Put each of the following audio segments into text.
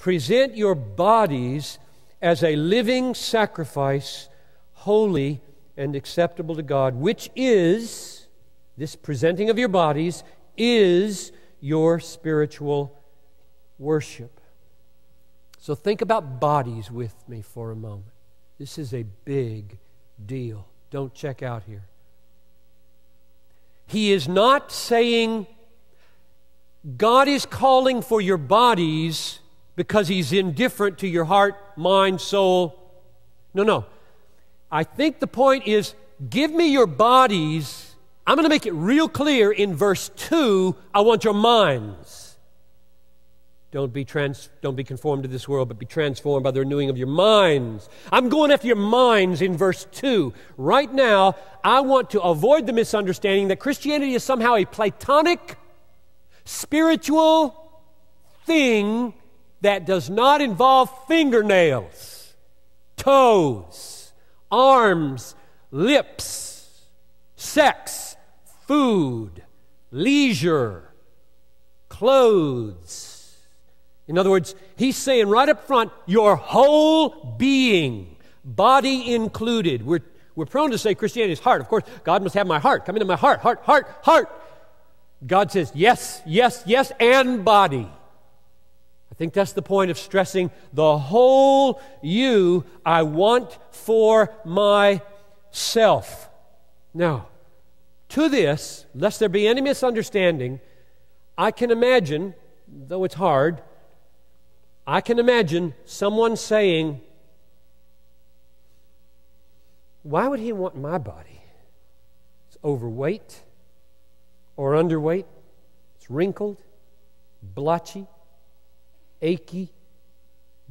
present your bodies as a living sacrifice, holy and acceptable to God, which is, this presenting of your bodies, is your spiritual worship. So think about bodies with me for a moment. This is a big deal. Don't check out here. He is not saying God is calling for your bodies because He's indifferent to your heart, mind, soul. No. I think the point is, give me your bodies. I'm going to make it real clear in verse 2, I want your minds. Don't be conformed to this world, but be transformed by the renewing of your minds. I'm going after your minds in verse 2. Right now, I want to avoid the misunderstanding that Christianity is somehow a Platonic, spiritual thing that does not involve fingernails, toes, arms, lips, sex, food, leisure, clothes. In other words, he's saying right up front, your whole being, body included. We're prone to say Christianity is heart. Of course, God must have my heart. Come into my heart, heart. God says yes, and body. I think that's the point of stressing the whole you I want for myself. Now, to this, lest there be any misunderstanding, I can imagine, though it's hard, I can imagine someone saying, why would He want my body? It's overweight or underweight. It's wrinkled, blotchy, achy,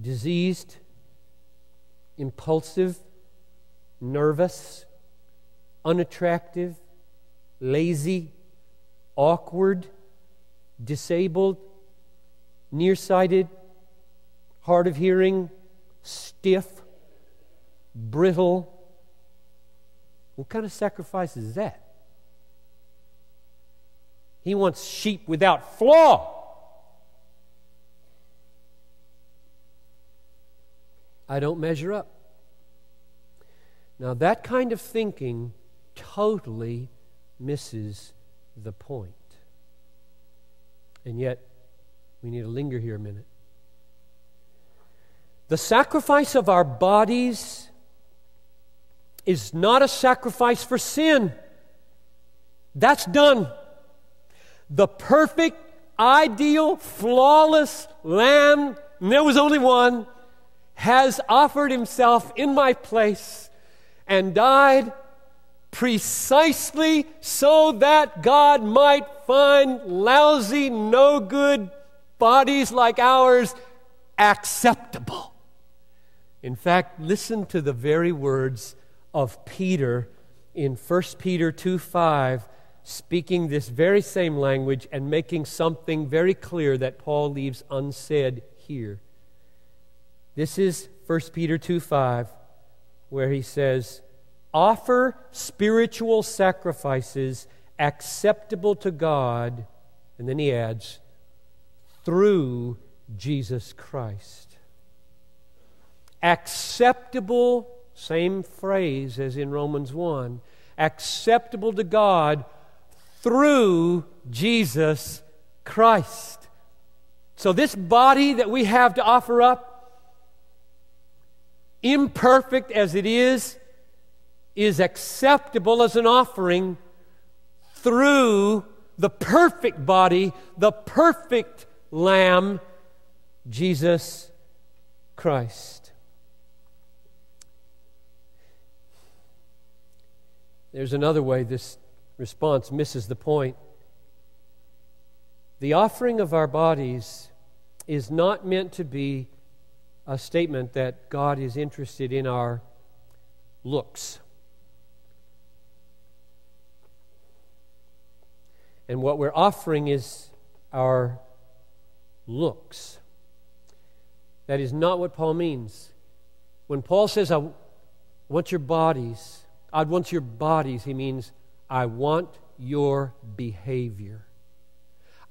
diseased, impulsive, nervous, unattractive, lazy, awkward, disabled, nearsighted, hard of hearing, stiff, brittle. What kind of sacrifice is that? He wants sheep without flaw. I don't measure up. Now that kind of thinking totally misses the point. And yet, we need to linger here a minute. The sacrifice of our bodies is not a sacrifice for sin. That's done. The perfect, ideal, flawless Lamb, and there was only one, has offered Himself in my place and died precisely so that God might find lousy, no good bodies like ours acceptable. In fact, listen to the very words of Peter in 1 Peter 2:5, speaking this very same language and making something very clear that Paul leaves unsaid here. This is 1 Peter 2:5, where he says, offer spiritual sacrifices acceptable to God, and then he adds, through Jesus Christ. Acceptable, same phrase as in Romans 1, acceptable to God through Jesus Christ. So this body that we have to offer up, imperfect as it is acceptable as an offering through the perfect body, the perfect Lamb, Jesus Christ. There's another way this response misses the point. The offering of our bodies is not meant to be a statement that God is interested in our looks. And what we're offering is our looks. That is not what Paul means. When Paul says, I want your bodies, God wants your bodies, he means, I want your behavior.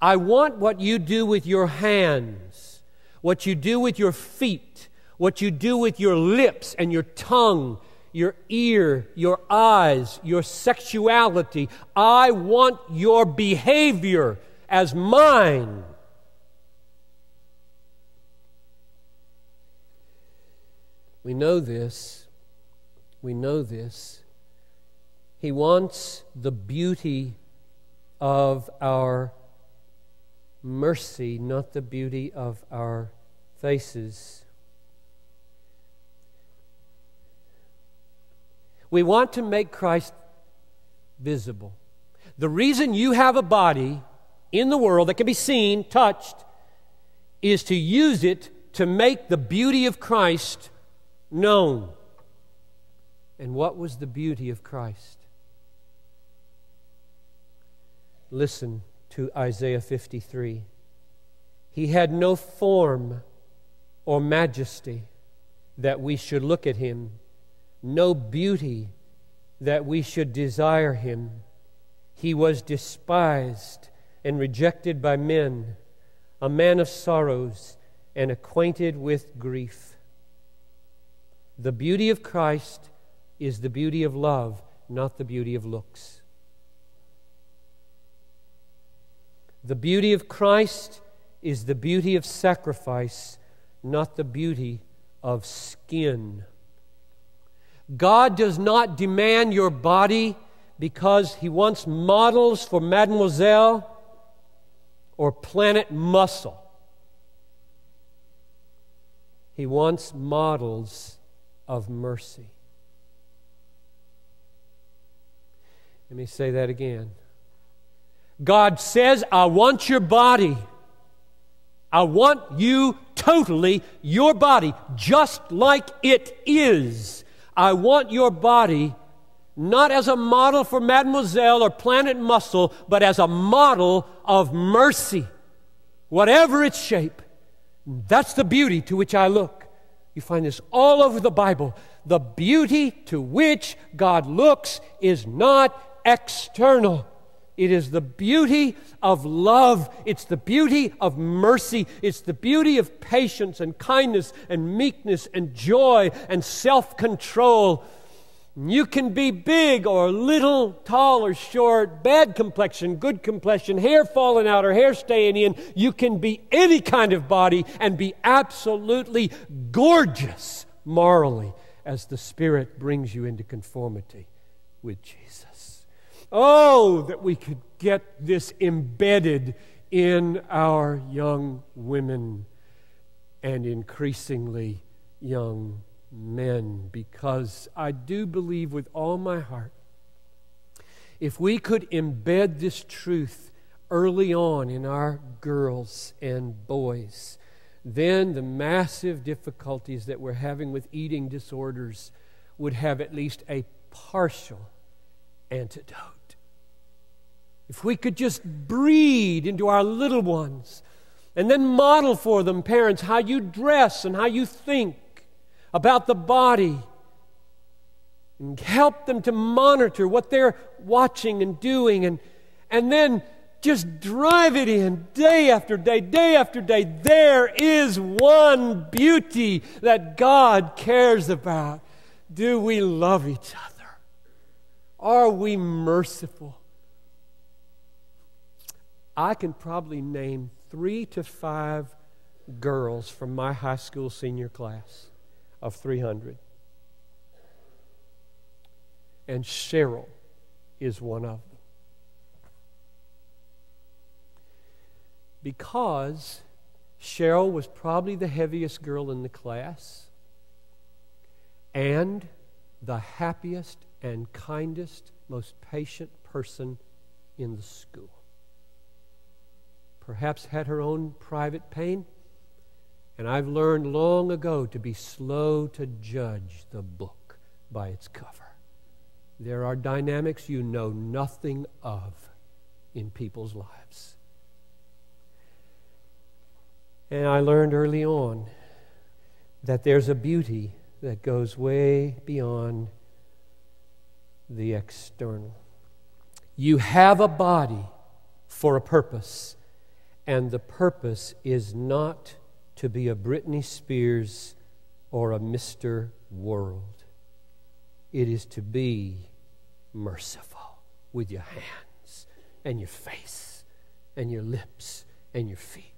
I want what you do with your hands, what you do with your feet, what you do with your lips and your tongue, your ear, your eyes, your sexuality. I want your behavior as mine. We know this. We know this. He wants the beauty of our mercy, not the beauty of our faces. We want to make Christ visible. The reason you have a body in the world that can be seen, touched, is to use it to make the beauty of Christ known. And what was the beauty of Christ? Listen to Isaiah 53. He had no form or majesty that we should look at him, no beauty that we should desire him. He was despised and rejected by men, a man of sorrows and acquainted with grief. The beauty of Christ is the beauty of love, not the beauty of looks. The beauty of Christ is the beauty of sacrifice, not the beauty of skin. God does not demand your body because He wants models for Mademoiselle or Planet Muscle. He wants models of mercy. Let me say that again. God says, I want your body. I want you totally, your body, just like it is. I want your body not as a model for Mademoiselle or Planet Muscle, but as a model of mercy, whatever its shape. That's the beauty to which I look. You find this all over the Bible. The beauty to which God looks is not external. It is the beauty of love. It's the beauty of mercy. It's the beauty of patience and kindness and meekness and joy and self-control. You can be big or little, tall or short, bad complexion, good complexion, hair falling out or hair staying in. You can be any kind of body and be absolutely gorgeous morally as the Spirit brings you into conformity with Jesus. Oh, that we could get this embedded in our young women and increasingly young men, because I do believe with all my heart, if we could embed this truth early on in our girls and boys, then the massive difficulties that we're having with eating disorders would have at least a partial antidote. If we could just breed into our little ones and then model for them, parents, how you dress and how you think about the body, and help them to monitor what they're watching and doing, and then just drive it in day after day, day after day. There is one beauty that God cares about. Do we love each other? Are we merciful? I can probably name 3 to 5 girls from my high school senior class of 300. And Cheryl is one of them. Because Cheryl was probably the heaviest girl in the class and the happiest and kindest, most patient person in the school. Perhaps had her own private pain. And I've learned long ago to be slow to judge the book by its cover. There are dynamics you know nothing of in people's lives. And I learned early on that there's a beauty that goes way beyond the external. You have a body for a purpose, and the purpose is not to be a Britney Spears or a Mr. World. It is to be merciful with your hands and your face and your lips and your feet.